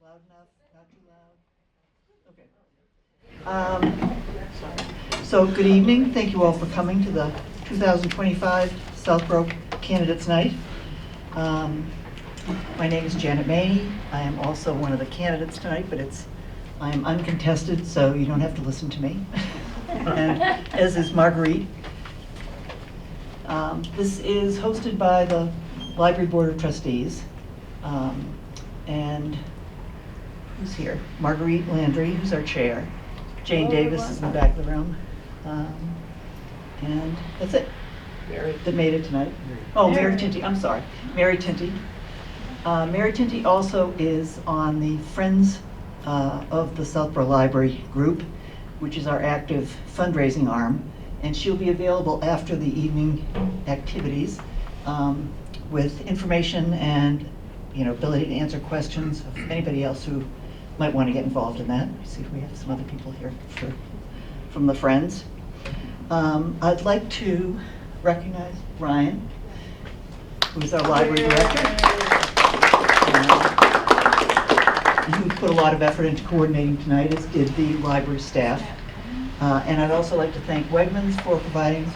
Loud enough? Not too loud? Okay. So good evening. Thank you all for coming to the 2025 Southborough Candidates Night. My name is Janet Maney. I am also one of the candidates tonight, but I am uncontested, so you don't have to listen to me. And as is Marguerite. This is hosted by the Library Board of Trustees. And who's here? Marguerite Landry, who's our chair. Jane Davis is in the back of the room. And that's it. Mary. That made it tonight. Oh, Mary Tinty, I'm sorry. Mary Tinty. Mary Tinty also is on the Friends of the Southborough Library group, which is our active fundraising arm. And she'll be available after the evening activities with information and ability to answer questions of anybody else who might want to get involved in that. Let's see if we have some other people here from the Friends. I'd like to recognize Ryan, who's our library director. Who put a lot of effort into coordinating tonight, as did the library staff. And I'd also like to thank Wegmans for providing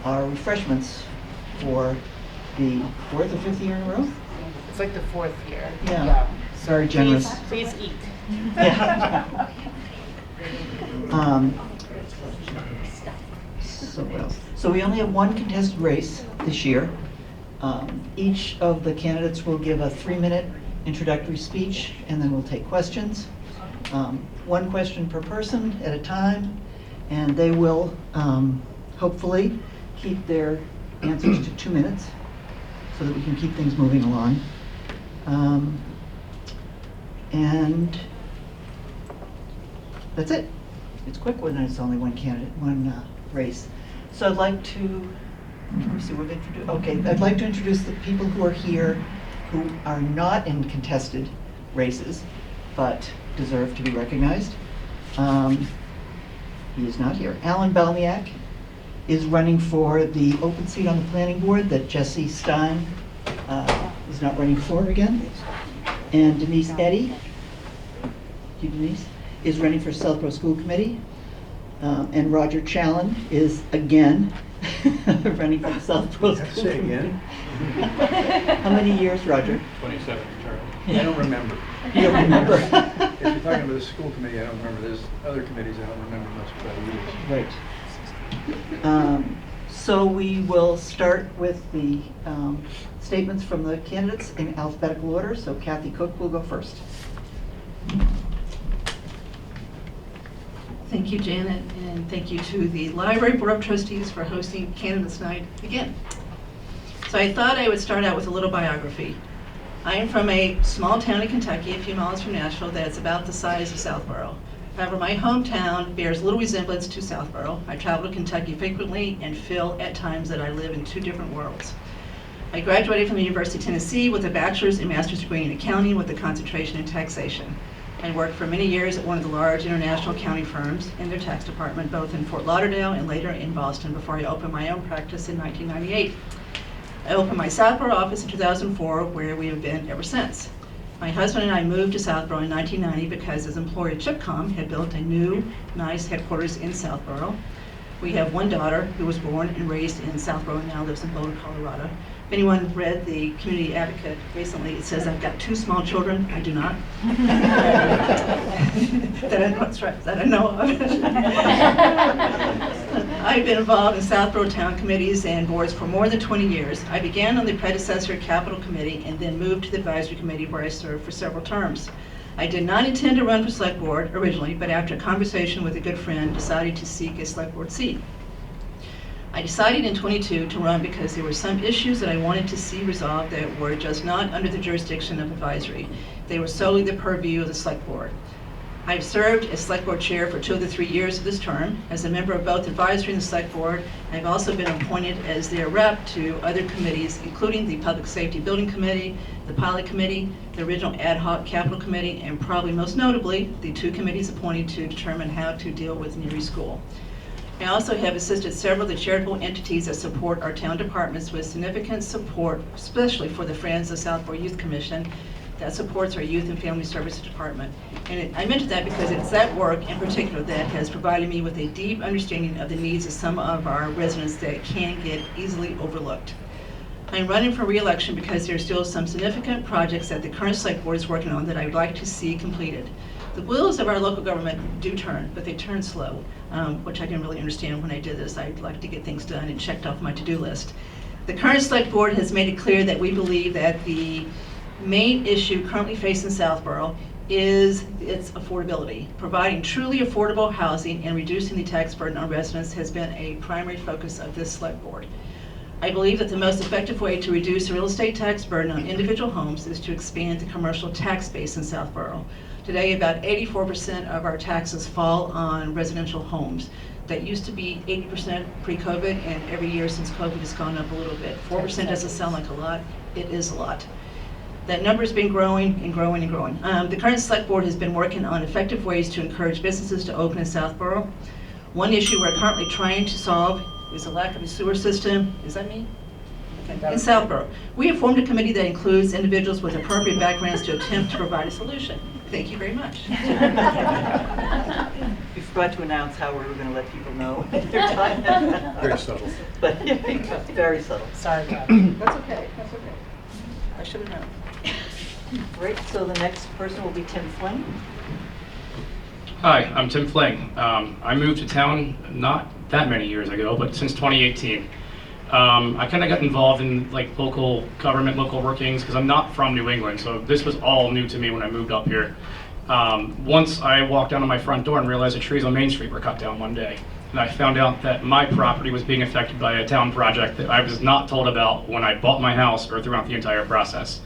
our refreshments for the 4th or 5th year in a row. It's like the 4th year. Yeah. Very generous. Please eat. Yeah. So what else? So we only have one contested race this year. Each of the candidates will give a 3-minute introductory speech, and then we'll take questions. One question per person at a time, and they will hopefully keep their answers to 2 minutes so that we can keep things moving along. And that's it. It's quick when it's only one candidate, one race. So I'd like to, I'd like to introduce the people who are here who are not in contested races, but deserve to be recognized. He is not here. Alan Balmiak is running for the open seat on the planning board that Jesse Stein is not running for again. And Denise Eddy, Denise, is running for Southborough School Committee. And Roger Challen is again running for the Southborough School Committee. Again? How many years, Roger? 27 term. I don't remember. You don't remember? If you're talking about the school committee, I don't remember. There's other committees I don't remember much about either. Right. So we will start with the statements from the candidates in alphabetical order. So Kathy Cook will go first. Thank you, Janet, and thank you to the Library Board of Trustees for hosting Candidates Night again. So I thought I would start out with a little biography. I am from a small town in Kentucky, a few miles from Nashville, that's about the size of Southborough. However, my hometown bears little resemblance to Southborough. I travel to Kentucky frequently and feel at times that I live in two different worlds. I graduated from the University of Tennessee with a bachelor's and master's degree in accounting with a concentration in taxation. I worked for many years at one of the large international accounting firms in their tax department, both in Fort Lauderdale and later in Boston, before I opened my own practice in 1998. I opened my Southborough office in 2004, where we have been ever since. My husband and I moved to Southborough in 1990 because his employer Chipcom had built a new, nice headquarters in Southborough. We have one daughter who was born and raised in Southborough and now lives in Boulder, Colorado. If anyone read the Community Advocate recently, it says I've got 2 small children. I do not. that I know of. I've been involved in Southborough town committees and boards for more than 20 years. I began on the predecessor Capital Committee and then moved to the Advisory Committee, where I served for several terms. I did not intend to run for Select Board originally, but after a conversation with a good friend, decided to seek a Select Board seat. I decided in 22 to run because there were some issues that I wanted to see resolved that were just not under the jurisdiction of advisory. They were solely the purview of the Select Board. I've served as Select Board Chair for 2 of the 3 years of this term. As a member of both Advisory and the Select Board, I've also been appointed as their rep to other committees, including the Public Safety Building Committee, the Pilot Committee, the original Ad Hoc Capital Committee, and probably most notably, the 2 committees appointed to determine how to deal with Neary School. I also have assisted several of the charitable entities that support our town departments with significant support, especially for the Friends of Southborough Youth Commission, that supports our Youth and Family Services Department. And I mention that because it's that work in particular that has provided me with a deep understanding of the needs of some of our residents that can get easily overlooked. I'm running for re-election because there's still some significant projects that the current select board is working on that I would like to see completed. The wheels of our local government do turn, but they turn slow, which I didn't really understand when I did this. I'd like to get things done and checked off my to-do list. The current select board has made it clear that we believe that the main issue currently facing Southborough is its affordability. Providing truly affordable housing and reducing the tax burden on residents has been a primary focus of this select board. I believe that the most effective way to reduce the real estate tax burden on individual homes is to expand the commercial tax base in Southborough. Today, about 84% of our taxes fall on residential homes. That used to be 80% pre-COVID, and every year since COVID has gone up a little bit. 4% doesn't sound like a lot, it is a lot. That number has been growing and growing and growing. The current select board has been working on effective ways to encourage businesses to open in Southborough. One issue we're currently trying to solve is the lack of a sewer system. Is that me? Okay. In Southborough. We have formed a committee that includes individuals with appropriate backgrounds to attempt to provide a solution. Thank you very much. We forgot to announce how we were going to let people know at their time. Very subtle. But, very subtle. Sorry about it. That's okay, that's okay. I should have known. Great, so the next person will be Tim Flynn. Hi, I'm Tim Fling. I moved to town not that many years ago, but since 2018. I kind of got involved in like local government, local workings, because I'm not from New England, so this was all new to me when I moved up here. Once I walked down to my front door and realized the trees on Main Street were cut down one day. And I found out that my property was being affected by a town project that I was not told about when I bought my house or throughout the entire process.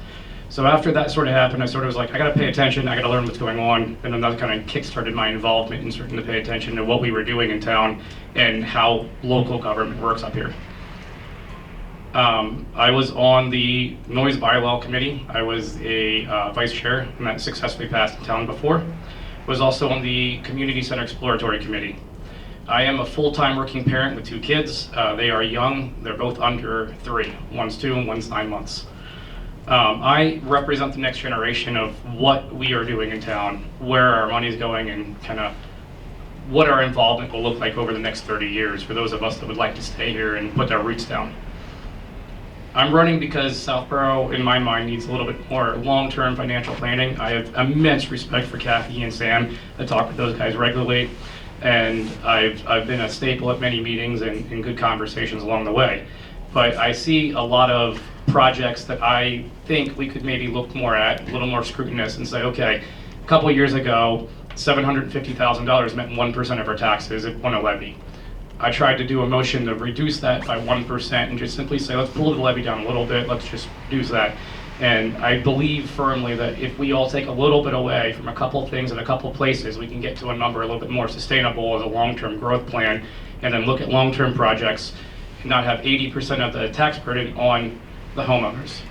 So after that sort of happened, I sort of was like, I gotta pay attention, I gotta learn what's going on, and then that kind of kick-started my involvement in starting to pay attention to what we were doing in town and how local government works up here. I was on the noise bylaw committee. I was a vice chair, and that successfully passed in town before. Was also on the community center exploratory committee. I am a full-time working parent with 2 kids. They are young. They're both under 3. One's 2 and one's 9 months. I represent the next generation of what we are doing in town, where our money's going, and kind of what our involvement will look like over the next 30 years for those of us that would like to stay here and put our roots down. I'm running because Southborough, in my mind, needs a little bit more long-term financial planning. I have immense respect for Kathy and Sam. I talk with those guys regularly, and I've been a staple at many meetings and good conversations along the way. But I see a lot of projects that I think we could maybe look more at, a little more scrutinous, and say, okay, a couple of years ago, $750,000 meant 1% of our taxes on a levy. I tried to do a motion to reduce that by 1% and just simply say, let's pull the levy down a little bit, let's just reduce that. And I believe firmly that if we all take a little bit away from a couple things in a couple places, we can get to a number a little bit more sustainable as a long-term growth plan, and then look at long-term projects and not have 80% of the tax burden on the homeowners.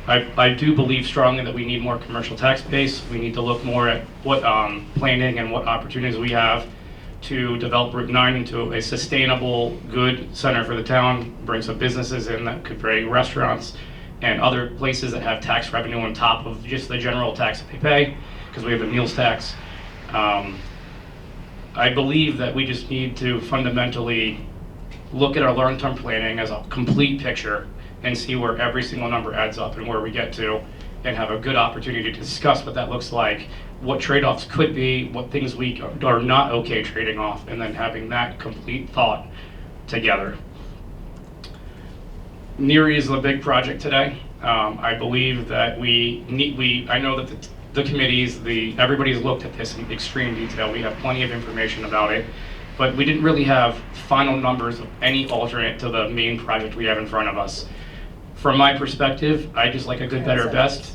I do believe strongly that we need more commercial tax base. We need to look more at what planning and what opportunities we have to develop Route 9 into a sustainable, good center for the town, bring some businesses in that could bring restaurants and other places that have tax revenue on top of just the general tax that they pay, because we have the meals tax. I believe that we just need to fundamentally look at our long-term planning as a complete picture and see where every single number adds up and where we get to, and have a good opportunity to discuss what that looks like, what trade-offs could be, what things we are not okay trading off, and then having that complete thought together. NERI is the big project today. I believe that I know that the committees, everybody's looked at this in extreme detail. We have plenty of information about it, but we didn't really have final numbers of any alternate to the main project we have in front of us. From my perspective, I just like a good, better, best.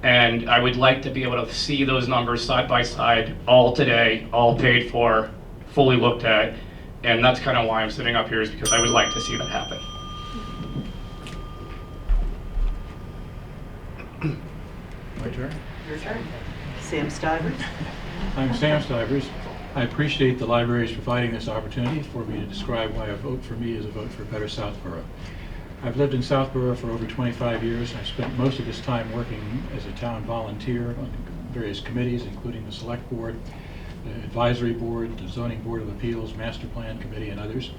And I would like to be able to see those numbers side by side, all today, all paid for, fully looked at. And that's kind of why I'm sitting up here, is because I would like to see that happen. My turn? Your turn. Sam Stivers. I'm Sam Stivers. I appreciate the library's providing this opportunity for me to describe why a vote for me is a vote for better Southborough. I've lived in Southborough for over 25 years. I spent most of this time working as a town volunteer on various committees, including the Select Board, the Advisory Board, the Zoning Board of Appeals, Master Plan Committee, and others.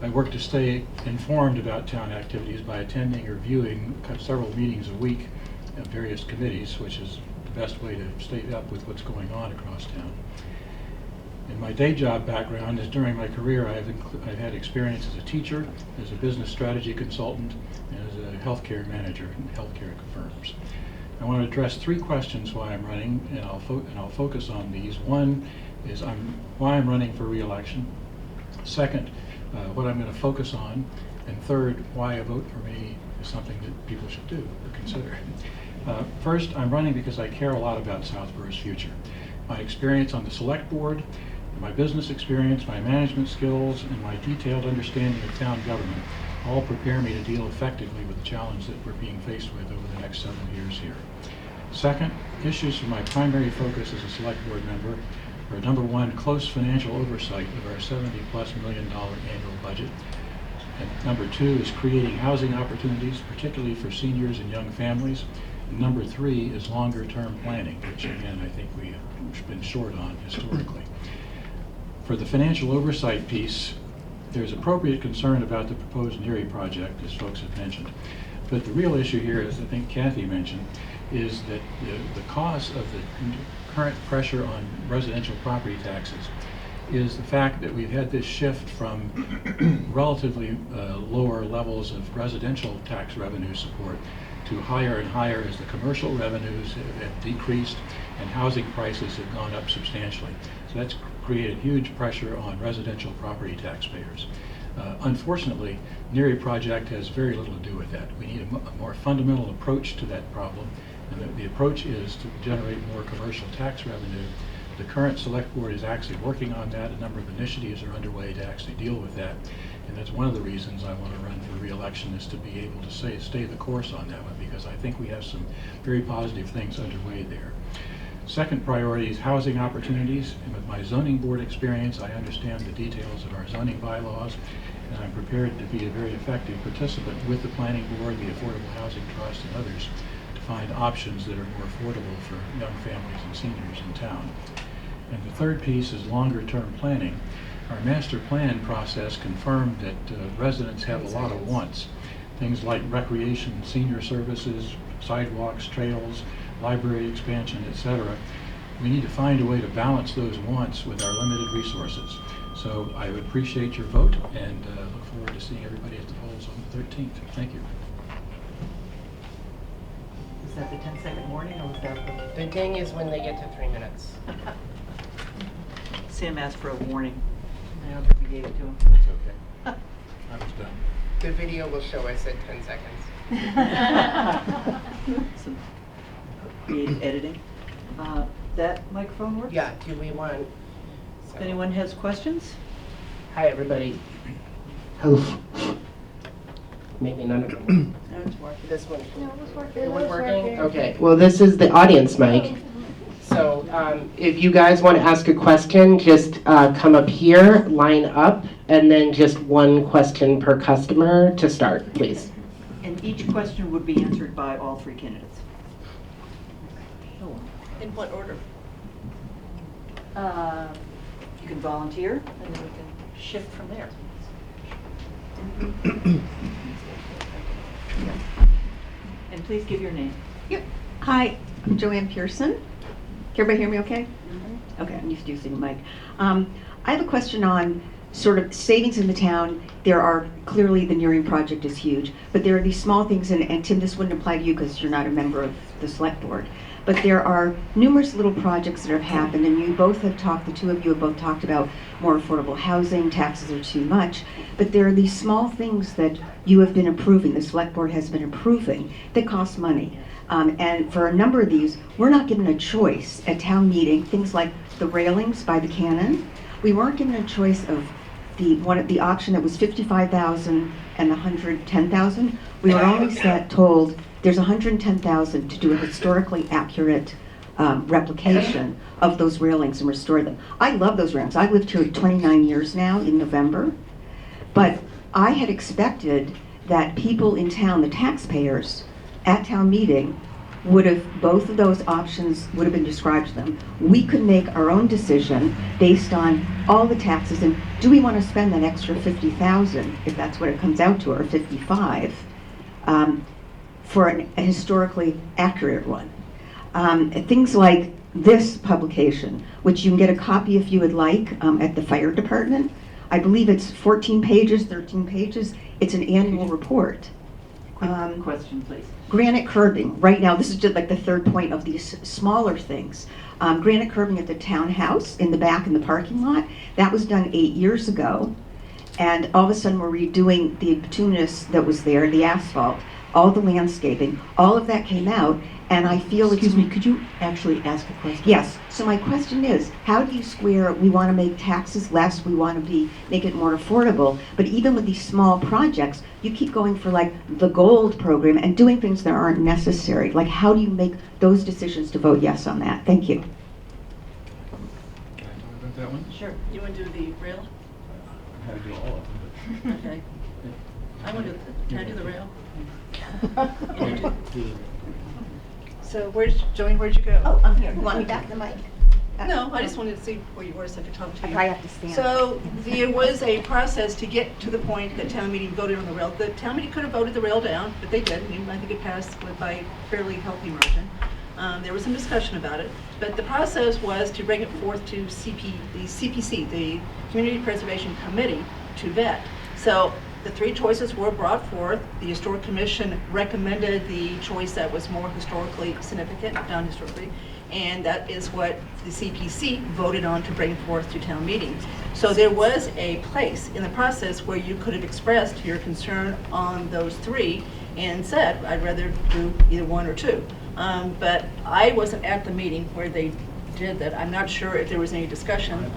I work to stay informed about town activities by attending or viewing several meetings a week of various committees, which is the best way to stay up with what's going on across town. And my day job background is during my career I've had experience as a teacher, as a business strategy consultant, and as a healthcare manager in healthcare firms. I want to address 3 questions why I'm running, and I'll focus on these. One is why I'm running for re-election. Second, what I'm going to focus on. And third, why a vote for me is something that people should do or consider. First, I'm running because I care a lot about Southborough's future. My experience on the Select Board, my business experience, my management skills, and my detailed understanding of town government all prepare me to deal effectively with the challenge that we're being faced with over the next several years here. Second, issues for my primary focus as a Select Board member are, number one, close financial oversight of our $70+ million annual budget. And number 2 is creating housing opportunities, particularly for seniors and young families. And number 3 is longer-term planning, which again I think we've been short on historically. For the financial oversight piece, there's appropriate concern about the proposed Neary project, as folks have mentioned. But the real issue here, as I think Kathy mentioned, is that the cause of the current pressure on residential property taxes is the fact that we've had this shift from relatively lower levels of residential tax revenue support to higher and higher as the commercial revenues have decreased and housing prices have gone up substantially. So that's created huge pressure on residential property taxpayers. Unfortunately, Neary project has very little to do with that. We need a more fundamental approach to that problem, and the approach is to generate more commercial tax revenue. The current Select Board is actually working on that. A number of initiatives are underway to actually deal with that. And that's one of the reasons I want to run for re-election, is to be able to stay the course on that one, because I think we have some very positive things underway there. Second priority is housing opportunities. And with my zoning board experience, I understand the details of our zoning bylaws, and I'm prepared to be a very effective participant with the Planning Board, the Affordable Housing Trust, and others to find options that are more affordable for young families and seniors in town. And the third piece is longer-term planning. Our master plan process confirmed that residents have a lot of wants. Things like recreation, senior services, sidewalks, trails, library expansion, etc. We need to find a way to balance those wants with our limited resources. So I would appreciate your vote, and look forward to seeing everybody at the polls on the 13th. Thank you. Is that the 10-second warning, or was that The ding is when they get to 3 minutes. Sam asked for a warning. I don't think we gave it to him. That's okay. I was done. The video will show us at 10 seconds. Some creative editing. That microphone works? Yeah, do we want... If anyone has questions? Hi, everybody. Hello. Maybe none of them. No, it's working. This one. No, it was working. It was working? Okay. Well, this is the audience mic. So if you guys want to ask a question, just come up here, line up, and then just one question per customer to start, please. And each question would be answered by all 3 candidates. In what order? You can volunteer, and then we can shift from there. And please give your name. Yep. Hi, I'm Joanne Pearson. Can everybody hear me okay? Okay, I'm used to using the mic. I have a question on sort of savings in the town. There are, clearly the Neary project is huge, but there are these small things, and Tim, this wouldn't apply to you because you're not a member of the Select Board, but there are numerous little projects that have happened, and you both have talked, the two of you have both talked about more affordable housing, taxes are too much, but there are these small things that you have been approving, the Select Board has been approving, that cost money. And for a number of these, we're not given a choice at town meeting, things like the railings by the cannon. We weren't given a choice of the option that was $55,000 and the $110,000. We were only told there's $110,000 to do a historically accurate replication of those railings and restore them. I love those railings. I've lived here 29 years now in November, but I had expected that people in town, the taxpayers, at town meeting, both of those options would have been described to them. We could make our own decision based on all the taxes, and do we want to spend that extra 50,000, if that's what it comes out to, or 55, for a historically accurate one. Things like this publication, which you can get a copy if you would like at the fire department. I believe it's 14 pages, 13 pages. It's an annual report. Quick question, please. Granite curbing, right now, this is just like the third point of these smaller things. Granite curbing at the townhouse in the back in the parking lot, that was done 8 years ago. And all of a sudden we're redoing the bituminous that was there, the asphalt, all the landscaping, all of that came out, and I feel Excuse me, could you actually ask a question? Yes, so my question is, how do you square, we want to make taxes less, we want to make it more affordable, but even with these small projects, you keep going for like the gold program and doing things that aren't necessary. Like, how do you make those decisions to vote yes on that? Thank you. Can I talk about that one? Sure. You want to do the rail? I had to do all of them, Okay. I want to, can I do the rail? So Joanne, where'd you go? Oh, I'm here. You want me back in the mic? No, I just wanted to see where you were so I could talk to I you. probably have to stand. So there was a process to get to the point that town meeting voted on the rail. The town meeting could have voted the rail down, but they didn't. I think it passed by a fairly healthy margin. There was some discussion about it, but the process was to bring it forth to the CPC, the Community Preservation Committee, to vet. So the three choices were brought forth. The Historic Commission recommended the choice that was more historically significant, done historically, and that is what the CPC voted on to bring forth to town meeting. So there was a place in the process where you could have expressed your concern on those three and said, I'd rather do either one or two. But I wasn't at the meeting where they did that. I'm not sure if there was any discussion.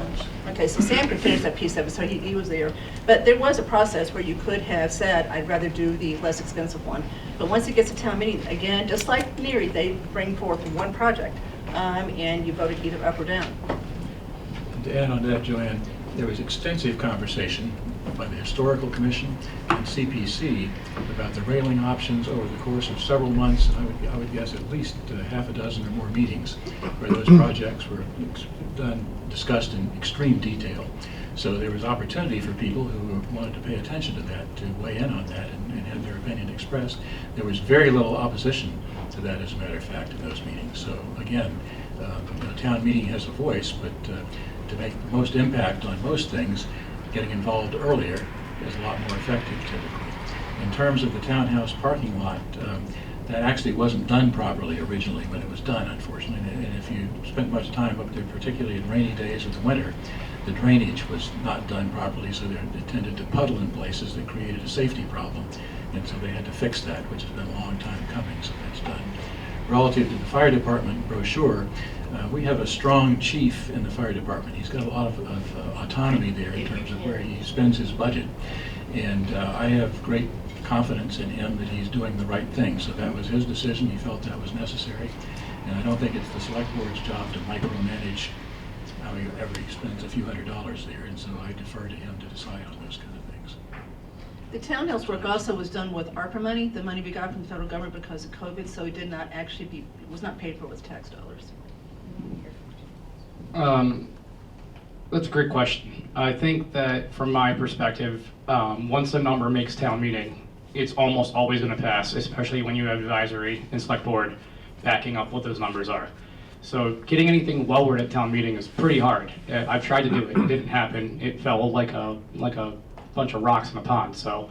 Okay, so Sam could finish that piece of it, so he was there. But there was a process where you could have said, I'd rather do the less expensive one. But once it gets to town meeting, again, just like Leary, they bring forth one project, and you voted either up or down. To add on to that, Joanne, there was extensive conversation by the Historical Commission and CPC about the railing options over the course of several months, and I would guess at least half a dozen or more meetings where those projects were discussed in extreme detail. So there was opportunity for people who wanted to pay attention to that to weigh in on that and have their opinion expressed. There was very little opposition to that, as a matter of fact, in those meetings. So again, the town meeting has a voice, but to make the most impact on most things, getting involved earlier is a lot more effective typically. In terms of the townhouse parking lot, that actually wasn't done properly originally when it was done, unfortunately. And if you spent much time up there, particularly in rainy days of the winter, the drainage was not done properly, so it tended to puddle in places that created a safety problem. And so they had to fix that, which has been a long time coming, so that's done. Relative to the fire department brochure, we have a strong chief in the fire department. He's got a lot of autonomy there in terms of where he spends his budget. And I have great confidence in him that he's doing the right thing. So that was his decision. He felt that was necessary. And I don't think it's the select board's job to micromanage how he ever spends a few $100s there. And so I defer to him to decide on those kind of things. The townhouse work also was done with ARPA money, the money we got from the federal government because of COVID, so it did not actually it was not paid for with tax dollars. That's a great question. I think that from my perspective, once a number makes town meeting, it's almost always going to pass, especially when you have advisory and select board backing up what those numbers are. So getting anything lowered at town meeting is pretty hard. I've tried to do it. It didn't happen. It fell like a bunch of rocks in a pond. So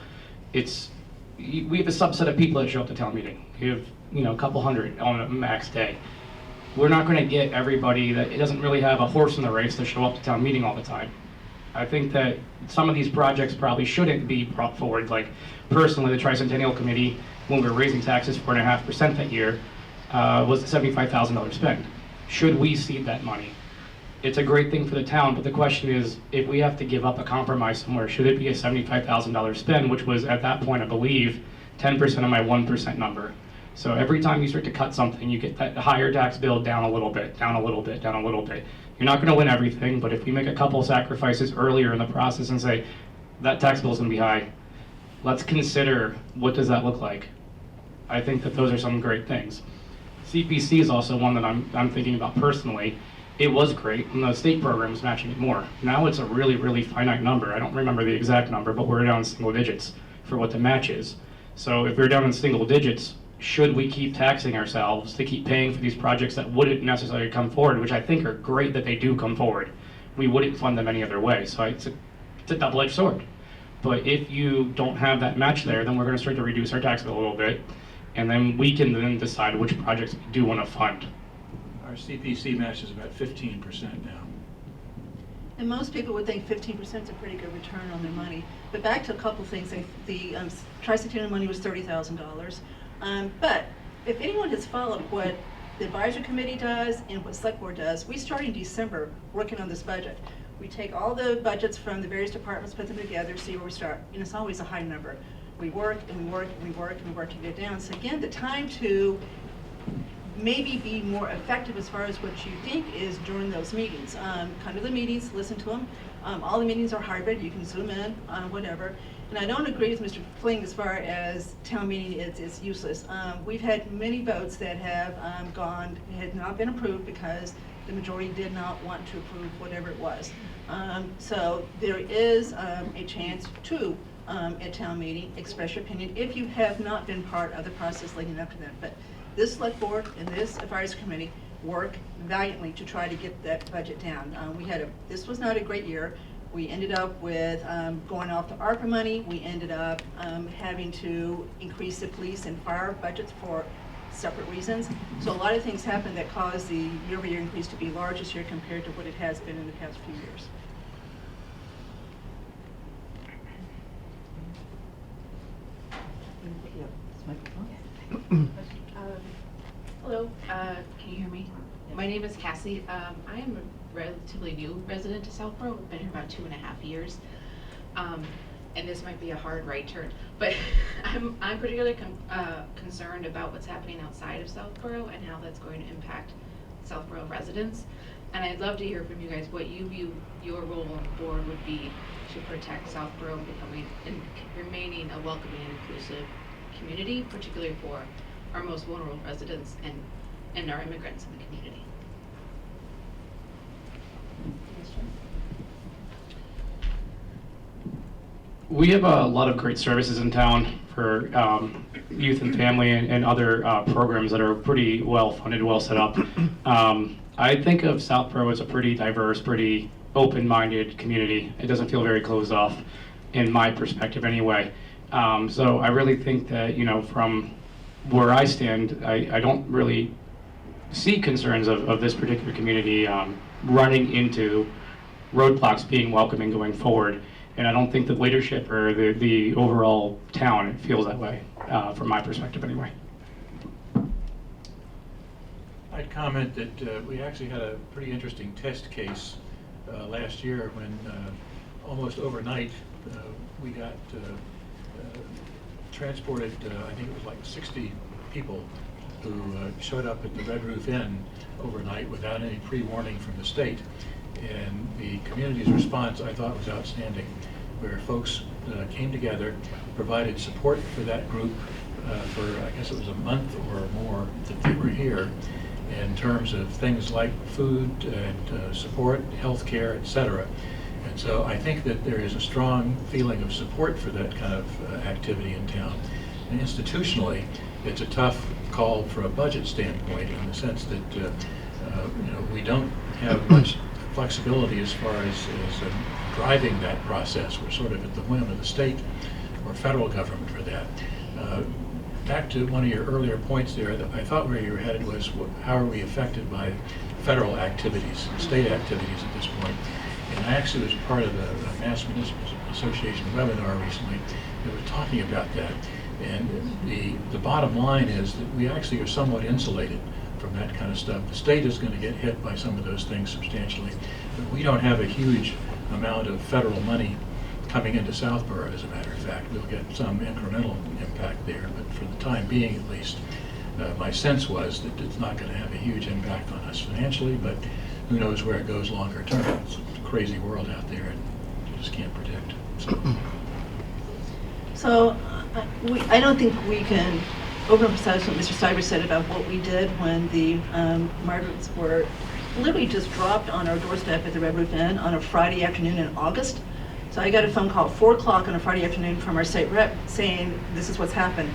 we have a subset of people that show up to town meeting. We have a couple hundred on a max day. We're not going to get everybody that it doesn't really have a horse in the race to show up to town meeting all the time. I think that some of these projects probably shouldn't be brought forward. Like personally, the Tricentennial Committee, when we were raising taxes 4.5% that year, was a $75,000 spend. Should we cede that money? It's a great thing for the town, but the question is, if we have to give up a compromise somewhere, should it be a $75,000 spend, which was at that point, I believe, 10% of my 1% number. So every time you start to cut something, you get that higher tax bill down a little bit, down a little bit, down a little bit. You're not going to win everything, but if we make a couple sacrifices earlier in the process and say, that tax bill is going to be high, let's consider what does that look like. I think that those are some great things. CPC is also one that I'm thinking about personally. It was great, and the state program is matching it more. Now it's a really, really finite number. I don't remember the exact number, but we're down in single digits for what the match is. So if we're down in single digits, should we keep taxing ourselves to keep paying for these projects that wouldn't necessarily come forward, which I think are great that they do come forward. We wouldn't fund them any other way. So it's a double-edged sword. But if you don't have that match there, then we're going to start to reduce our tax bill a little bit, and then we can then decide which projects we do want to fund. Our CPC match is about 15% now. And most people would think 15% is a pretty good return on their money. But back to a couple things, the tricentennial money was $30,000. But if anyone has followed what the advisory committee does and what select board does, we start in December working on this budget. We take all the budgets from the various departments, put them together, see where we start, and it's always a high number. We work and we work and we work and we work to get down. So again, the time to maybe be more effective as far as what you think is during those meetings. Come to the meetings, listen to them. All the meetings are hybrid, you can zoom in, whatever. And I don't agree with Mr. Fling as far as town meeting is useless. We've had many votes that have had not been approved because the majority did not want to approve whatever it was. So there is a chance to, at town meeting, express your opinion if you have not been part of the process leading up to that. But this select board and this advisory committee work valiantly to try to get that budget down. This was not a great year. We ended up with going off the ARPA money. We ended up having to increase the police and fire budgets for separate reasons. So a lot of things happened that caused the year-over-year increase to be large this year compared to what it has been in the past few years. Hello, can you hear me? My name is Cassie. I am a relatively new resident to Southborough. I've been here about 2.5 years. And this might be a hard right turn, but I'm particularly concerned about what's happening outside of Southborough and how that's going to impact Southborough residents. And I'd love to hear from you guys what you view your role on the board would be to protect Southborough becoming and remaining a welcoming and inclusive community, particularly for our most vulnerable residents and our immigrants in the community. We have a lot of great services in town for youth and family and other programs that are pretty well funded, well set up. I think of Southborough as a pretty diverse, pretty open-minded community. It doesn't feel very closed off, in my perspective anyway. So I really think that, from where I stand, I don't really see concerns of this particular community running into roadblocks being welcoming going forward. And I don't think the leadership or the overall town feels that way, from my perspective anyway. I'd comment that we actually had a pretty interesting test case last year when almost overnight we got transported, I think it was like 60 people who showed up at the Red Roof Inn overnight without any pre-warning from the state. And the community's response, I thought, was outstanding, where folks came together, provided support for that group for, I guess it was a month or more that they were here, in terms of things like food and support, health care, etc. And so I think that there is a strong feeling of support for that kind of activity in town. And institutionally, it's a tough call from a budget standpoint in the sense that we don't have much flexibility as far as driving that process. We're sort of at the whim of the state or federal government for that. Back to one of your earlier points there, I thought where you were headed was how are we affected by federal activities, state activities at this point. And I actually was part of the Mass Municipal Association webinar recently that was talking about that. And the bottom line is that we actually are somewhat insulated from that kind of stuff. The state is going to get hit by some of those things substantially, but we don't have a huge amount of federal money coming into Southborough, as a matter of fact. We'll get some incremental impact there, but for the time being at least, my sense was that it's not going to have a huge impact on us financially, but who knows where it goes longer term. It's a crazy world out there, and you just can't predict. So I don't think we can overemphasize what Mr. Cyber said about what we did when the migrants were literally just dropped on our doorstep at the Red Roof Inn on a Friday afternoon in August. So I got a phone call at 4 o'clock on a Friday afternoon from our state rep saying, this is what's happened.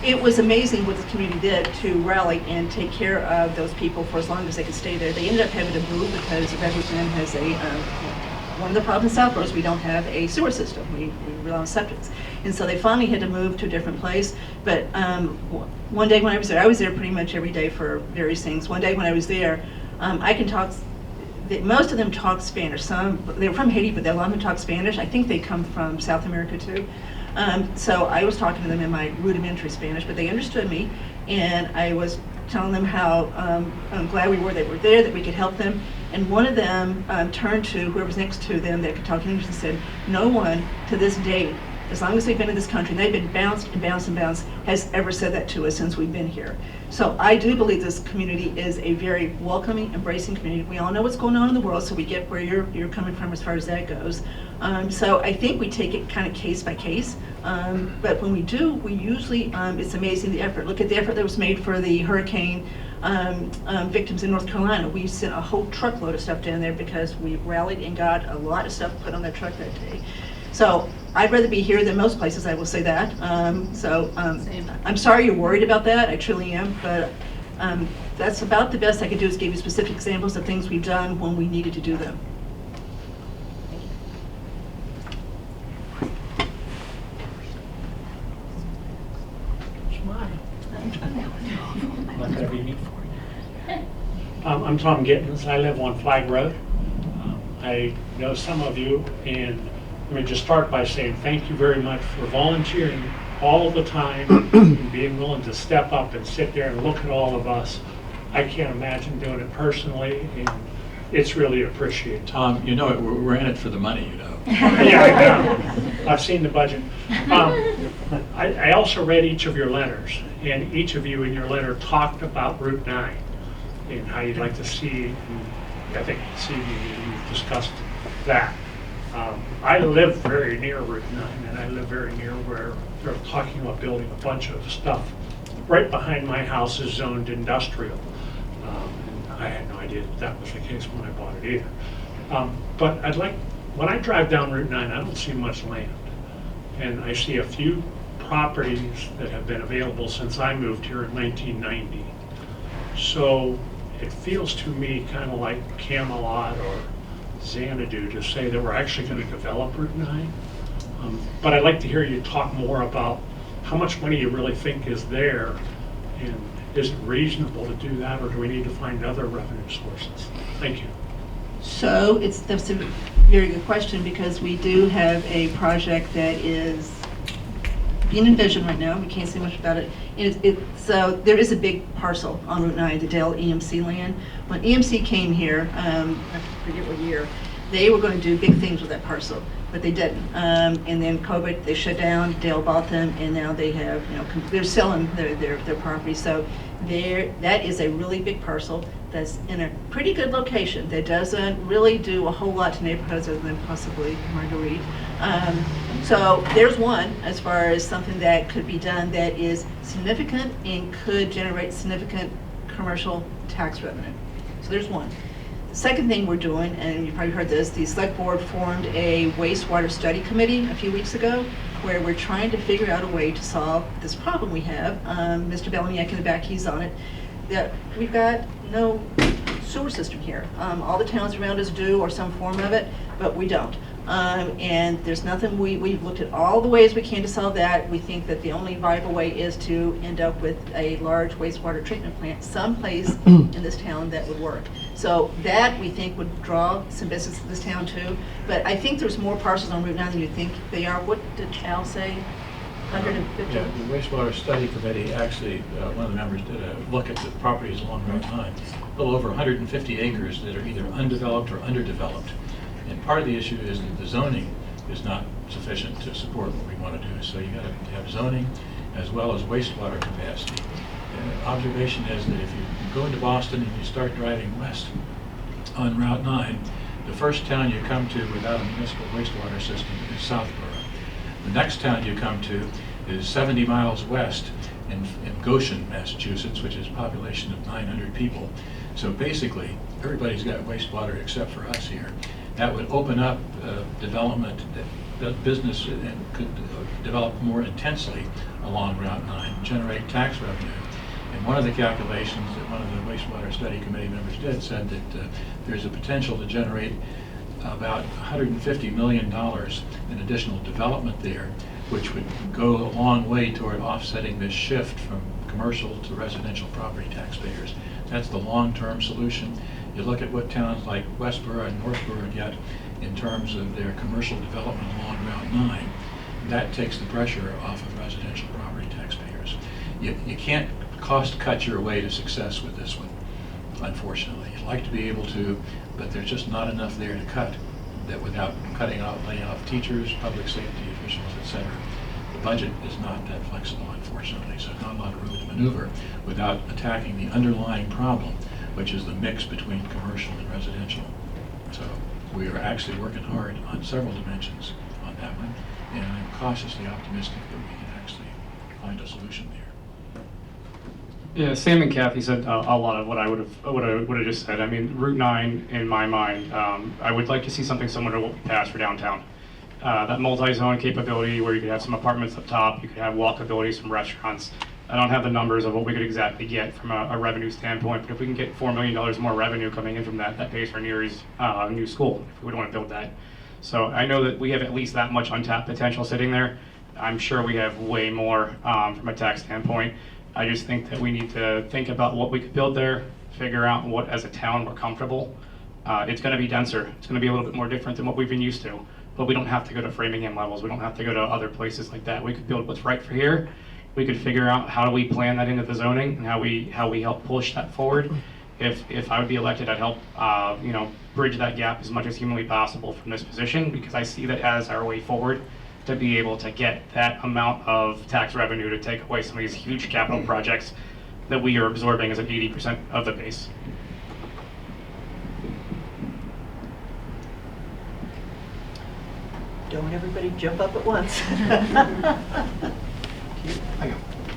It was amazing what the community did to rally and take care of those people for as long as they could stay there. They ended up having to move because the Red Roof Inn has one of the problems in Southborough is we don't have a sewer system. We rely on septics. And so they finally had to move to a different place. But one day when I was there pretty much every day for various things. One day when I was there, I can talk, most of them talk Spanish. They were from Haiti, but a lot of them talk Spanish. I think they come from South America too. So I was talking to them in my rudimentary Spanish, but they understood me. And I was telling them how glad we were they were there, that we could help them. And one of them turned to whoever was next to them that could talk English and said, no one to this date, as long as they've been in this country, and they've been bounced and bounced and bounced, has ever said that to us since we've been here. So I do believe this community is a very welcoming, embracing community. We all know what's going on in the world, so we get where you're coming from as far as that goes. So I think we take it kind of case by case. But when we do, we usually, it's amazing the effort. Look at the effort that was made for the hurricane victims in North Carolina. We sent a whole truckload of stuff down there because we rallied and got a lot of stuff put on that truck that day. So I'd rather be here than most places, I will say that. I'm sorry you're worried about that, I truly am, but that's about the best I could do is give you specific examples of things we've done when we needed to do them. I'm Tom Gittens. I live on Flag Road. I know some of you, and let me just start by saying thank you very much for volunteering all the time and being willing to step up and sit there and look at all of us. I can't imagine doing it personally, and it's really appreciated. Tom, you know it, we're in it for the money, you know. Yeah, I know. I've seen the budget. I also read each of your letters, and each of you in your letter talked about Route 9 and how you'd like to see, I think, you've discussed that. I live very near Route 9, and I live very near where they're talking about building a bunch of stuff. Right behind my house is zoned industrial. And I had no idea that was the case when I bought it either. But when I drive down Route 9, I don't see much land. And I see a few properties that have been available since I moved here in 1990. So it feels to me kind of like Camelot or Xanadu to say that we're actually going to develop Route 9. But I'd like to hear you talk more about how much money you really think is there, and is it reasonable to do that, or do we need to find other revenue sources? Thank you. So that's a very good question, because we do have a project that is being envisioned right now. We can't say much about it. So there is a big parcel on Route 9, the Dell EMC land. When EMC came here, I forget what year, they were going to do big things with that parcel, but they didn't. And then COVID, they shut down, Dell bought them, and now they have, they're selling their property. So that is a really big parcel that's in a pretty good location that doesn't really do a whole lot to neighborhoods other than possibly Marguerite. So there's one as far as something that could be done that is significant and could generate significant commercial tax revenue. So there's one. The second thing we're doing, and you probably heard this, the select board formed a wastewater study committee a few weeks ago where we're trying to figure out a way to solve this problem we have. Mr. Belaniak in the back, he's on it. That we've got no sewer system here. All the towns around us do, or some form of it, but we don't. And there's nothing, we've looked at all the ways we can to solve that. We think that the only viable way is to end up with a large wastewater treatment plant someplace in this town that would work. So that, we think, would draw some business to this town too. But I think there's more parcels on Route 9 than you think they are. What did Al say? 150? Yeah, the wastewater study committee, actually, one of the members did a look at the properties along Route 9. A little over 150 acres that are either undeveloped or underdeveloped. And part of the issue is that the zoning is not sufficient to support what we want to do. So you got to have zoning as well as wastewater capacity. Observation is that if you go into Boston and you start driving west on Route 9, the first town you come to without a municipal wastewater system is Southborough. The next town you come to is 70 miles west in Goshen, Massachusetts, which is a population of 900 people. So basically, everybody's got wastewater except for us here. That would open up development, that business could develop more intensely along Route 9, generate tax revenue. And one of the calculations that one of the wastewater study committee members did said that there's a potential to generate about $150 million in additional development there, which would go a long way toward offsetting this shift from commercial to residential property taxpayers. That's the long-term solution. You look at what towns like Westborough and Northborough get in terms of their commercial development along Route 9. That takes the pressure off of residential property taxpayers. You can't cost cut your way to success with this one, unfortunately. You'd like to be able to, but there's just not enough there to cut that without cutting out, laying off teachers, public safety officials, etc. The budget is not that flexible, unfortunately, so not a lot of room to maneuver without attacking the underlying problem, which is the mix between commercial and residential. So we are actually working hard on several dimensions on that one, and I'm cautiously optimistic that we can actually find a solution there. Yeah, Sam and Kathy said a lot of what I would have just said. I mean, Route 9, in my mind, I would like to see something similar to what we passed for downtown. That multi-zone capability where you could have some apartments up top, you could have walkability, some restaurants. I don't have the numbers of what we could exactly get from a revenue standpoint, but if we can get $4 million more revenue coming in from that pays for Neary's new school, if we would want to build that. So I know that we have at least that much untapped potential sitting there. I'm sure we have way more from a tax standpoint. I just think that we need to think about what we could build there, figure out what as a town we're comfortable. It's going to be denser. It's going to be a little bit more different than what we've been used to. But we don't have to go to Framingham levels. We don't have to go to other places like that. We could build what's right for here. We could figure out how do we plan that into the zoning and how we help push that forward. If I would be elected, I'd help bridge that gap as much as humanly possible from this position, because I see that as our way forward to be able to get that amount of tax revenue to take away some of these huge capital projects that we are absorbing as an 80% of the base. Don't everybody jump up at once.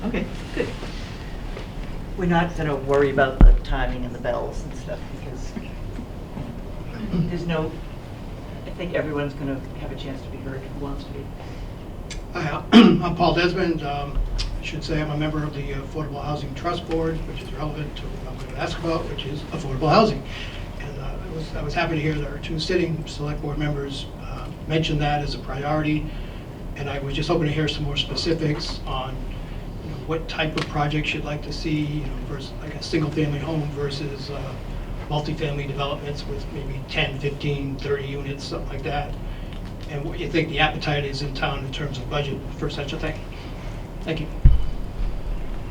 Okay, good. We're not going to worry about the timing and the bells and stuff because there's no, I think everyone's going to have a chance to be heard who wants to be. Hi, I'm Paul Desmond. I should say I'm a member of the Affordable Housing Trust Board, which is relevant to what I'm going to ask about, which is affordable housing. And I was happy to hear that our two sitting select board members mentioned that as a priority. And I was just hoping to hear some more specifics on what type of projects you'd like to see, versus like a single-family home versus multifamily developments with maybe 10, 15, 30 units, something like that. And what you think the appetite is in town in terms of budget for such a thing. Thank you.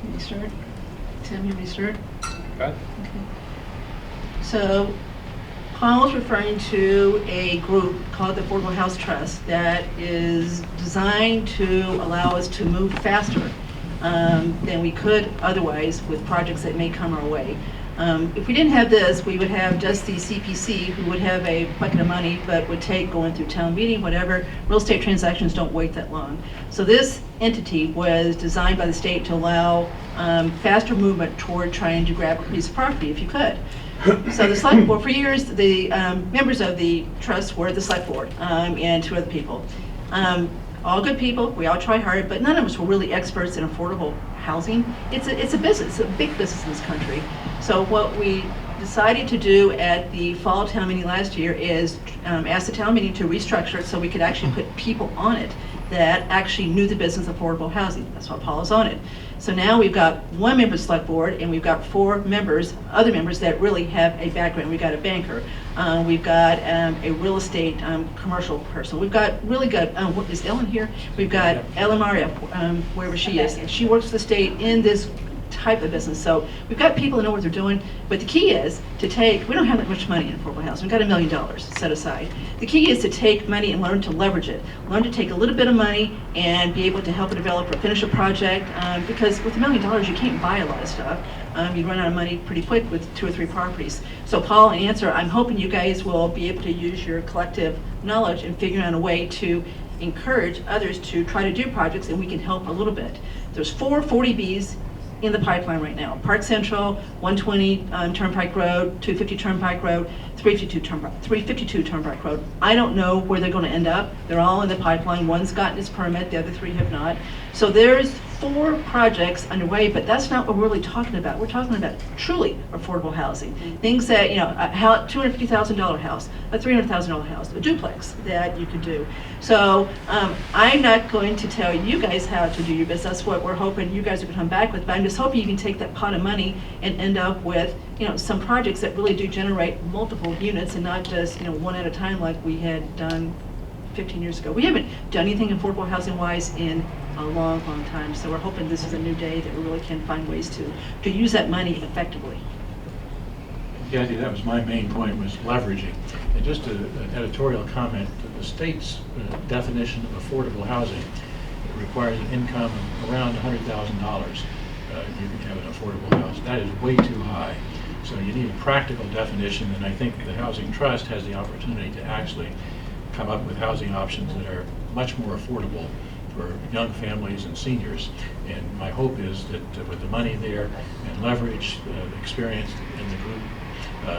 Can you start? Tim, you want me to start? Go ahead. Okay. So Paul's referring to a group called the Affordable House Trust that is designed to allow us to move faster than we could otherwise with projects that may come our way. If we didn't have this, we would have just the CPC who would have a bucket of money but would take going through town meeting, whatever. Real estate transactions don't wait that long. So this entity was designed by the state to allow faster movement toward trying to grab a piece of property if you could. So the select board, for years, the members of the trust were the select board and two other people. All good people, we all try hard, but none of us were really experts in affordable housing. It's a business, it's a big business in this country. So what we decided to do at the fall town meeting last year is ask the town meeting to restructure it so we could actually put people on it that actually knew the business of affordable housing. That's why Paul is on it. So now we've got one member of the select board and we've got four members, other members that really have a background. We've got a banker, we've got a real estate commercial person. We've got really good, is Ellen here? We've got Ellen Maria, wherever she is. And she works for the state in this type of business. So we've got people that know what they're doing, but the key is to take, we don't have that much money in affordable housing. We've got $1 million set aside. The key is to take money and learn to leverage it. Learn to take a little bit of money and be able to help a developer finish a project, because with $1 million you can't buy a lot of stuff. You'd run out of money pretty quick with 2 or 3 properties. So Paul and Answer, I'm hoping you guys will be able to use your collective knowledge and figure out a way to encourage others to try to do projects, and we can help a little bit. There's 4 40Bs in the pipeline right now. Park Central, 120 Turnpike Road, 250 Turnpike Road, 352 Turnpike Road. I don't know where they're going to end up. They're all in the pipeline. One's gotten its permit, the other 3 have not. So there's 4 projects underway, but that's not what we're really talking about. We're talking about truly affordable housing. Things that, a $250,000 house, a $300,000 house, a duplex that you could do. So I'm not going to tell you guys how to do your business. That's what we're hoping you guys are going to come back with, but I'm just hoping you can take that pot of money and end up with, some projects that really do generate multiple units and not just, one at a time like we had done 15 years ago. We haven't done anything affordable housing wise in a long, long time. So we're hoping this is a new day that we really can find ways to use that money effectively. Kathy, that was my main point, was leveraging. And just an editorial comment, the state's definition of affordable housing requires an income of around $100,000. You can have an affordable house. That is way too high. So you need a practical definition, and I think the Housing Trust has the opportunity to actually come up with housing options that are much more affordable for young families and seniors. And my hope is that with the money there and leverage experience in the group,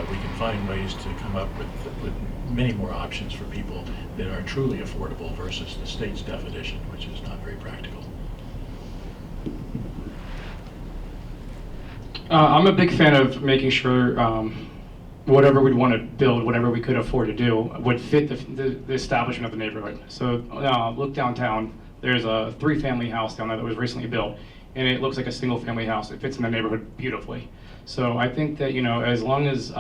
we can find ways to come up with many more options for people that are truly affordable versus the state's definition, which is not very practical. I'm a big fan of making sure whatever we'd want to build, whatever we could afford to do, would fit the establishment of the neighborhood. So look downtown, there's a 3-family house down there that was recently built, and it looks like a single-family house. It fits in the neighborhood beautifully. So I think that, as long as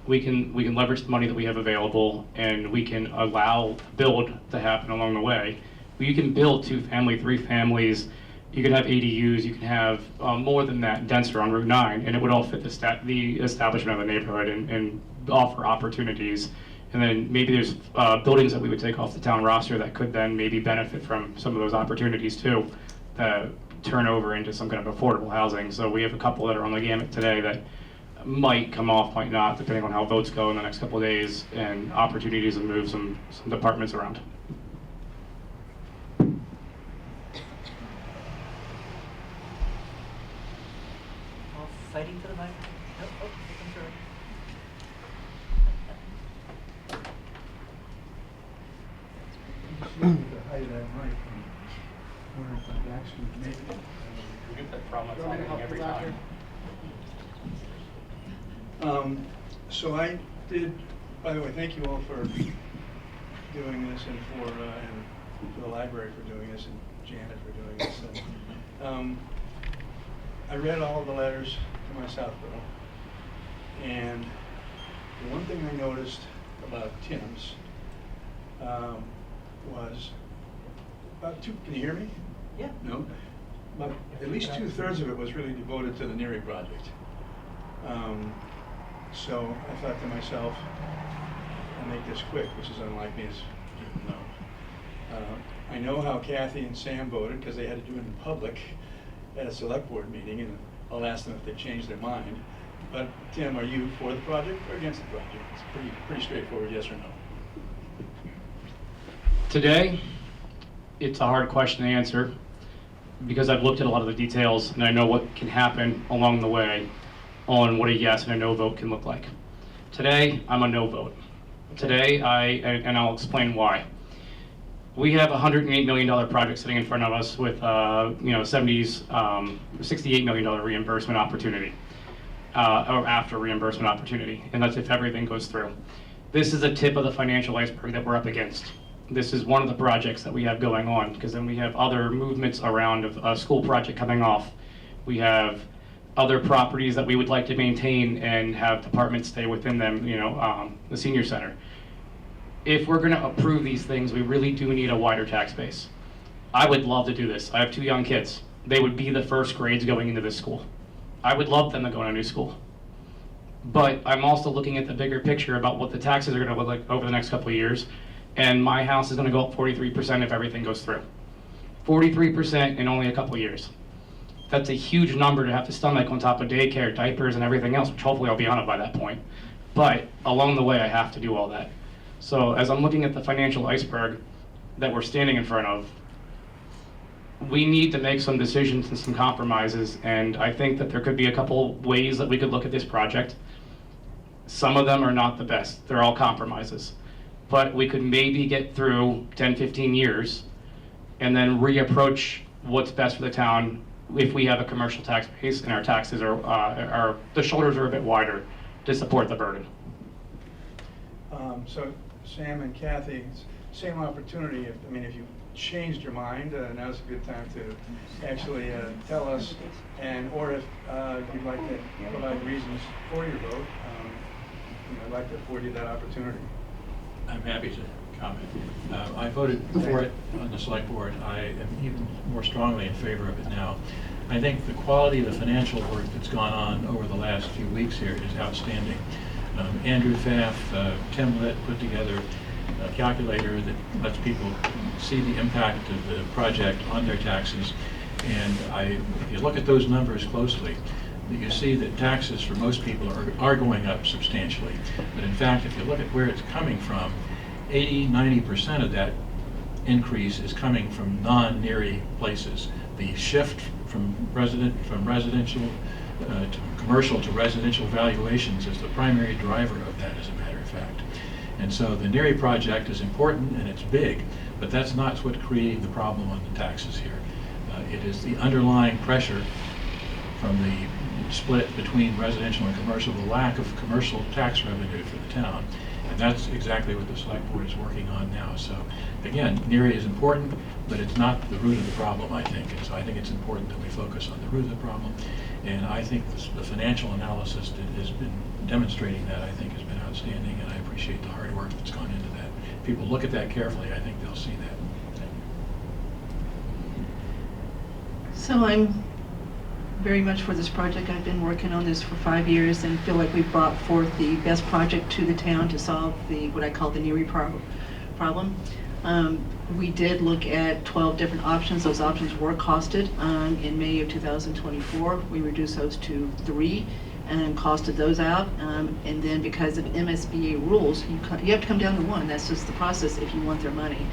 we can leverage the money that we have available, and we can allow build to happen along the way, you can build 2-family, 3 families. You can have ADUs, you can have more than that, denser on Route 9, and it would all fit the establishment of the neighborhood and offer opportunities. And then maybe there's buildings that we would take off the town roster that could then maybe benefit from some of those opportunities too, that turn over into some kind of affordable housing. So we have a couple that are on the gamut today that might come off, might not, depending on how votes go in the next couple of days, and opportunities to move some departments around. Fighting for the mic? Oh, I'm sorry. The height of that mic, and wonder if I'd actually make it. We get that problem that's happening every time. So I did, by the way, thank you all for doing this, and for the library for doing this, and Janet for doing this. And, I read all of the letters to my Southborough, and the one thing I noticed about Tim's was about can you hear me? Yeah. No? But at least 2/3 of it was really devoted to the Neary project. So I thought to myself, I'll make this quick, which is unlike me, as you know. I know how Kathy and Sam voted because they had to do it in public at a select board meeting, and I'll ask them if they changed their mind. But Tim, are you for the project or against the project? It's pretty straightforward, yes or no. Today, it's a hard question to answer because I've looked at a lot of the details and I know what can happen along the way on what a yes and a no vote can look like. Today, I'm a no vote. Today, and I'll explain why. We have a $108 million project sitting in front of us with $68 million reimbursement opportunity, or after reimbursement opportunity, and that's if everything goes through. This is the tip of the financial iceberg that we're up against. This is one of the projects that we have going on, because then we have other movements around of a school project coming off. We have other properties that we would like to maintain and have departments stay within them, the senior center. If we're going to approve these things, we really do need a wider tax base. I would love to do this. I have 2 young kids. They would be the first grades going into this school. I would love them to go to a new school. But I'm also looking at the bigger picture about what the taxes are going to look like over the next couple of years. And my house is going to go up 43% if everything goes through. 43% in only a couple of years. That's a huge number to have to stomach on top of daycare, diapers, and everything else, which hopefully I'll be on it by that point. But along the way, I have to do all that. So as I'm looking at the financial iceberg, that we're standing in front of, we need to make some decisions and some compromises, and I think that there could be a couple ways that we could look at this project. Some of them are not the best. They're all compromises. But we could maybe get through 10, 15 years and then reapproach what's best for the town if we have a commercial tax base and our taxes are the shoulders are a bit wider to support the burden. So Sam and Kathy, same opportunity. If you changed your mind, now's a good time to actually tell us, or if you'd like to provide reasons for your vote, I'd like to afford you that opportunity. I'm happy to comment. I voted for it on the select board. I am even more strongly in favor of it now. I think the quality of the financial work that's gone on over the last few weeks here is outstanding. Andrew Pfaff, Tim Litt put together a calculator that lets people see the impact of the project on their taxes. And if you look at those numbers closely, you see that taxes for most people are going up substantially. But in fact, if you look at where it's coming from, 80–90% of that increase is coming from non-NERI places. The shift from residential to commercial to residential valuations is the primary driver of that, as a matter of fact. And so the NERI project is important and it's big, but that's not what's creating the problem on the taxes here. It is the underlying pressure from the split between residential and commercial, the lack of commercial tax revenue for the town. And that's exactly what the select board is working on now. So again, NERI is important, but it's not the root of the problem, I think. And so I think it's important that we focus on the root of the problem. And I think the financial analysis that has been demonstrating that, I think, has been outstanding, and I appreciate the hard work that's gone into that. If people look at that carefully, I think they'll see that. So I'm very much for this project. I've been working on this for 5 years and feel like we've brought forth the best project to the town to solve what I call the NERI problem. We did look at 12 different options. Those options were costed in May of 2024. We reduced those to 3 and costed those out. And then because of MSBA rules, you have to come down to 1. That's just the process if you want their money.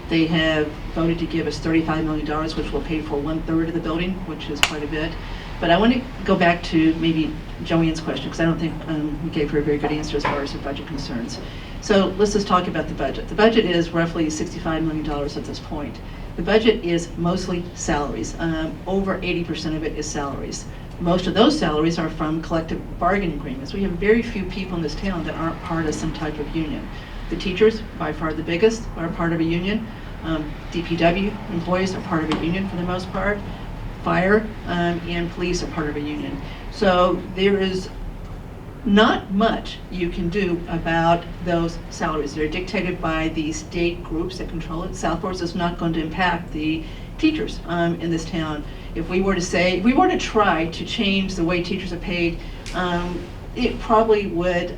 They have voted to give us $35 million, which will pay for 1/3 of the building, which is quite a bit. But I want to go back to maybe Joanne's question, because I don't think we gave her a very good answer as far as her budget concerns. So let's just talk about the budget. The budget is roughly $65 million at this point. The budget is mostly salaries. Over 80% of it is salaries. Most of those salaries are from collective bargaining agreements. We have very few people in this town that aren't part of some type of union. The teachers, by far the biggest, are part of a union. DPW employees are part of a union for the most part. Fire and police are part of a union. So there is not much you can do about those salaries. They're dictated by the state groups that control it. Southborough is not going to impact the teachers in this town. If we were to try to change the way teachers are paid, it probably would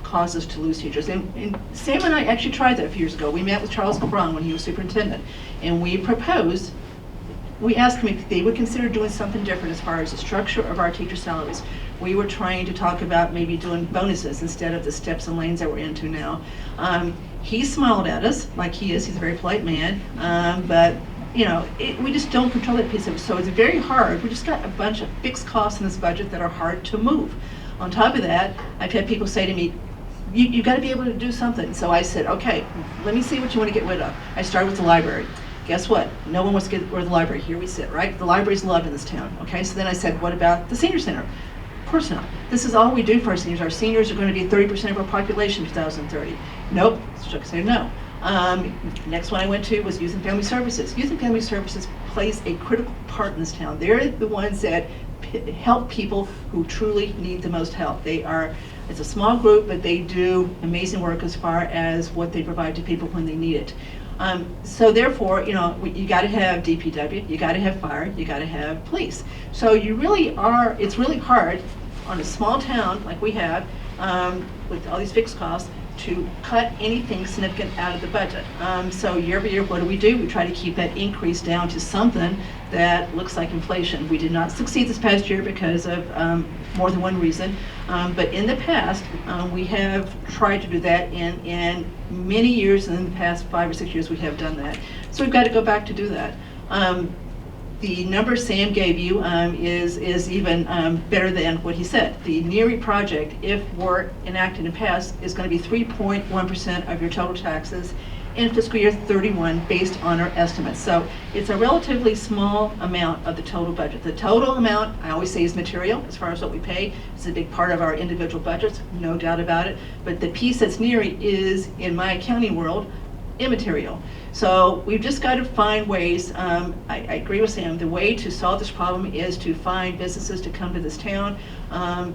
cause us to lose teachers. And Sam and I actually tried that a few years ago. We met with Charles Cabron when he was superintendent, and we asked him if they would consider doing something different as far as the structure of our teacher salaries. We were trying to talk about maybe doing bonuses instead of the steps and lanes that we're into now. He smiled at us like he's a very polite man, but we just don't control that piece of it. So it's very hard. We just got a bunch of fixed costs in this budget that are hard to move. On top of that, I've had people say to me, you got to be able to do something. So I said, okay, let me see what you want to get rid of. I started with the library. Guess what? No one wants to get rid of the library. Here we sit, right? The library's loved in this town, okay? So then I said, what about the senior center? Of course not. This is all we do for our seniors. Our seniors are going to be 30% of our population in 2030. Nope, so I said no. Next one I went to was Youth and Family Services. Youth and Family Services plays a critical part in this town. They're the ones that help people who truly need the most help. It's a small group, but they do amazing work as far as what they provide to people when they need it. So therefore, you got to have DPW, you got to have fire, you got to have police. So it's really hard on a small town like we have, with all these fixed costs, to cut anything significant out of the budget. So year over year, what do? We try to keep that increase down to something that looks like inflation. We did not succeed this past year because of more than one reason. But in the past, we have tried to do that, in many years, in the past 5 or 6 years, we have done that. So we've got to go back to do that. The number Sam gave you is even better than what he said. The NERI project, if were enacted and passed, is going to be 3.1% of your total taxes in fiscal year 31 based on our estimates. So it's a relatively small amount of the total budget. The total amount, I always say, is material as far as what we pay. It's a big part of our individual budgets, no doubt about it. But the piece that's NERI is, in my accounting world, immaterial. So we've just got to find ways. I agree with Sam. The way to solve this problem is to find businesses to come to this town.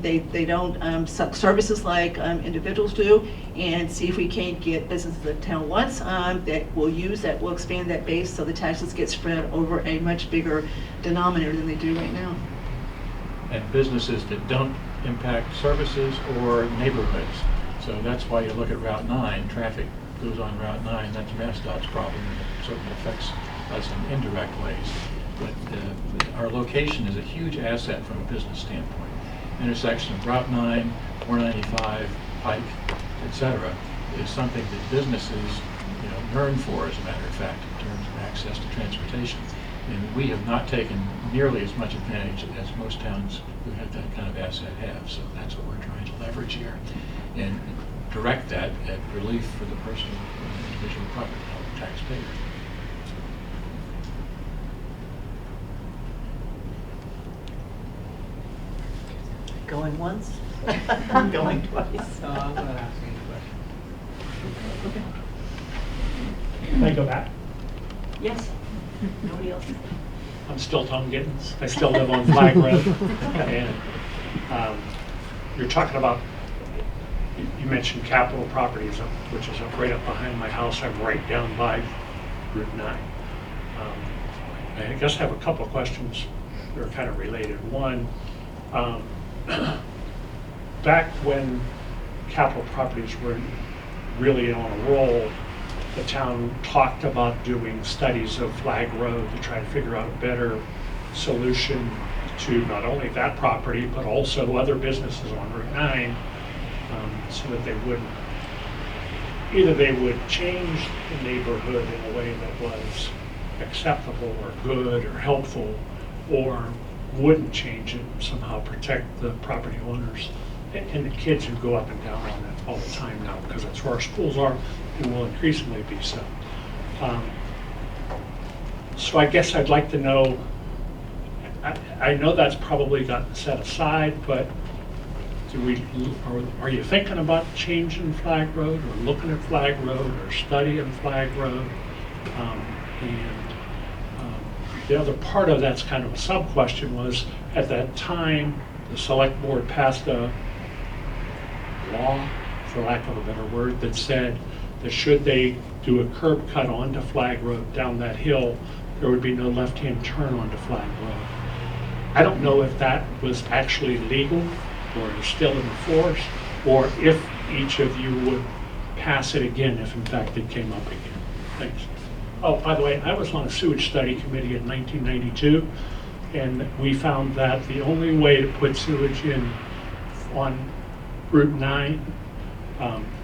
They don't suck services like individuals do, and see if we can't get businesses the town wants that will expand that base, so the taxes get spread over a much bigger denominator than they do right now. And businesses that don't impact services or neighborhoods. So that's why you look at Route 9, traffic goes on Route 9, that's MassDOT's problem, and it certainly affects us in indirect ways. But our location is a huge asset from a business standpoint. Intersection of Route 9, 495, Pike, etc., is something that businesses, yearn for, as a matter of fact, in terms of access to transportation. And we have not taken nearly as much advantage as most towns who have that kind of asset have. So that's what we're trying to leverage here, and direct that at relief for the person, the individual property owner, taxpayer. Going once, going twice. I'm not asking a question. Can I go back? Yes. Nobody else? I'm still Tom Gittens. I still live on Flag Road. And you're talking about, you mentioned Capital Properties, which is right up behind my house. I'm right down by Route 9. I guess I have a couple of questions that are kind of related. One, back when Capital Properties were really on a roll, the town talked about doing studies of Flag Road to try to figure out a better solution to not only that property, but also other businesses on Route 9, so that they would change the neighborhood in a way that was acceptable or good or helpful, or wouldn't change it and somehow protect the property owners and the kids who go up and down on it all the time now, because that's where our schools are and will increasingly be so. So I guess I'd like to know, I know that's probably gotten set aside, but are you thinking about changing Flag Road, or looking at Flag Road, or studying Flag Road? The other part of that's kind of a sub-question was, at that time, the select board passed a law, for lack of a better word, that said that should they do a curb cut onto Flag Road down that hill, there would be no left-hand turn onto Flag Road. I don't know if that was actually legal or is still in force, or if each of you would pass it again if in fact it came up again. Thanks. Oh, by the way, I was on a sewage study committee in 1992, and we found that the only way to put sewage in on Route 9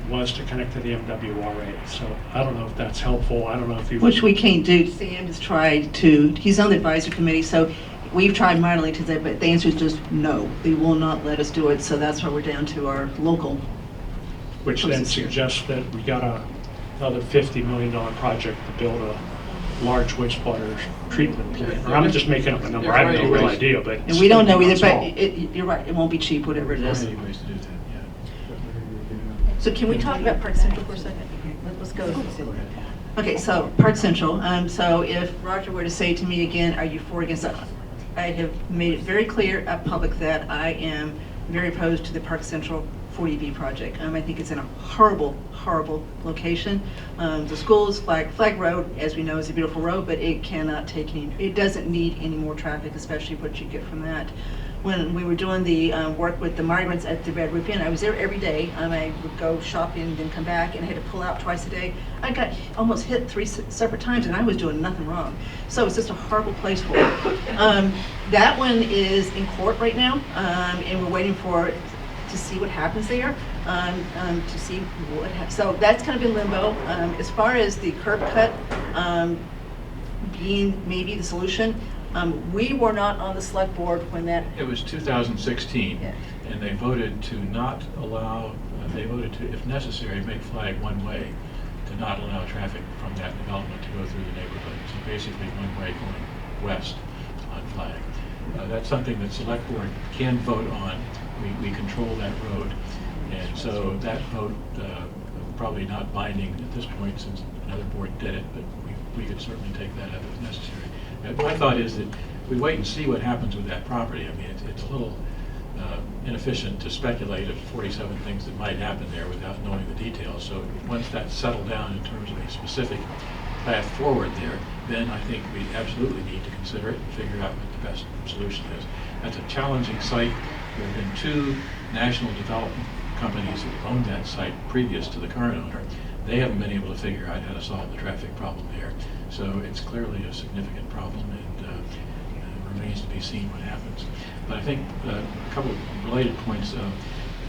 was to connect to the MWRA. So I don't know if that's helpful. I don't know if you... Which we can't do. Sam has tried to, he's on the advisory committee, so we've tried mightily to say, but the answer is just no. They will not let us do it, so that's why we're down to our local. Which then suggests that we got another $50 million project to build a large wastewater treatment plant. Or I'm just making up a number. I have no real idea, but... And we don't know either, but you're right, it won't be cheap, whatever it is. There are many ways to do that, yeah. So can we talk about Park Central for a second? Let's go. Okay, so Park Central. So if Roger were to say to me again, are you for or against that? I have made it very clear at public that I am very opposed to the Park Central 40B project. I think it's in a horrible, horrible location. The school's Flag Road, as we know, is a beautiful road, but it cannot take any, it doesn't need any more traffic, especially what you get from that. when we were doing the work with the migrants at the Red Roof Inn. I was there every day. I would go shopping, then come back, and I had to pull out twice a day. I got almost hit 3 separate times, and I was doing nothing wrong. So it's just a horrible place for it. That one is in court right now, and we're waiting to see what happens there, to see what so that's kind of in limbo. As far as the curb cut being maybe the solution, we were not on the select board when that. It was 2016, Yeah. and they voted to not allow, they voted to, if necessary, make Flag one way, to not allow traffic from that development to go through the neighborhood. So basically one way going west on Flag. That's something that select board can vote on. We control that road. And so that vote, probably not binding at this point since another board did it, but we could certainly take that up if necessary. My thought is that we wait and see what happens with that property. I mean, it's a little inefficient to speculate of 47 things that might happen there without knowing the details. So once that's settled down in terms of a specific path forward there, then I think we absolutely need to consider it and figure out what the best solution is. That's a challenging site. There have been 2 national development companies that owned that site previous to the current owner. They haven't been able to figure out how to solve the traffic problem there. So it's clearly a significant problem, and it remains to be seen what happens. But I think a couple of related points.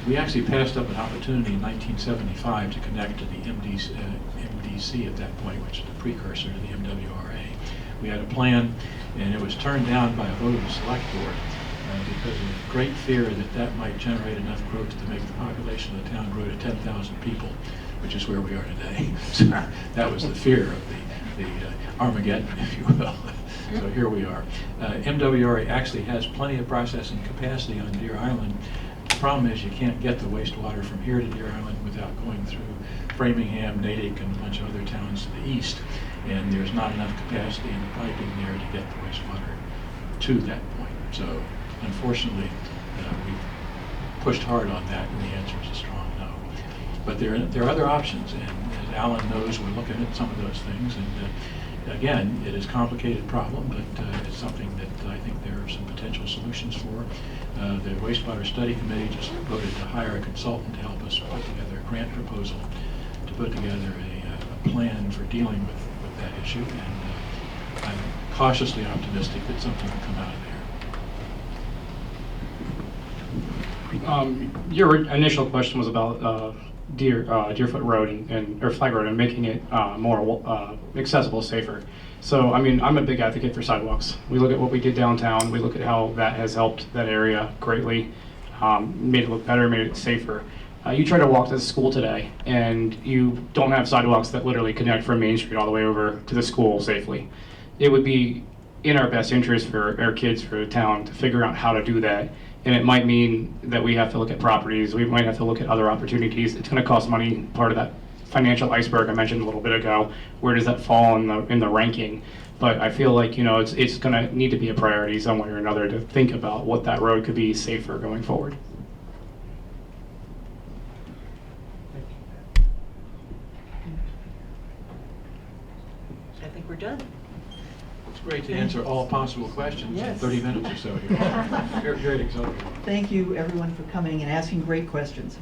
We actually passed up an opportunity in 1975 to connect to the MDC at that point, which is the precursor to the MWRA. We had a plan, and it was turned down by a vote of the select board because of great fear that that might generate enough growth to make the population of the town grow to 10,000 people, which is where we are today. So that was the fear of the Armageddon, if you will. So here we are. MWRA actually has plenty of processing capacity on Deer Island. The problem is you can't get the wastewater from here to Deer Island without going through Framingham, Natick, and a bunch of other towns to the east. And there's not enough capacity in the piping there to get the wastewater to that point. So unfortunately, we've pushed hard on that, and the answer is a strong no. But there are other options, and as Alan knows, we're looking at some of those things. And again, it is a complicated problem, but it's something that I think there are some potential solutions for. The wastewater study committee just voted to hire a consultant to help us put together a grant proposal to put together a plan for dealing with that issue. And I'm cautiously optimistic that something will come out of there. Your initial question was about Deerfoot Road or Flag Road and making it more accessible, safer. So, I mean, I'm a big advocate for sidewalks. We look at what we did downtown. We look at how that has helped that area greatly, made it look better, made it safer. You try to walk to the school today, and you don't have sidewalks that literally connect from Main Street all the way over to the school safely. It would be in our best interest for our kids, for the town, to figure out how to do that. And it might mean that we have to look at properties, we might have to look at other opportunities. It's going to cost money, part of that financial iceberg I mentioned a little bit ago. Where does that fall in the ranking? But I feel like, you know, it's going to need to be a priority some way or another to think about what that road could be safer going forward. I think we're done. It's great to answer all possible questions in Yes. 30 minutes or so here. Great example. Thank you, everyone, for coming and asking great questions.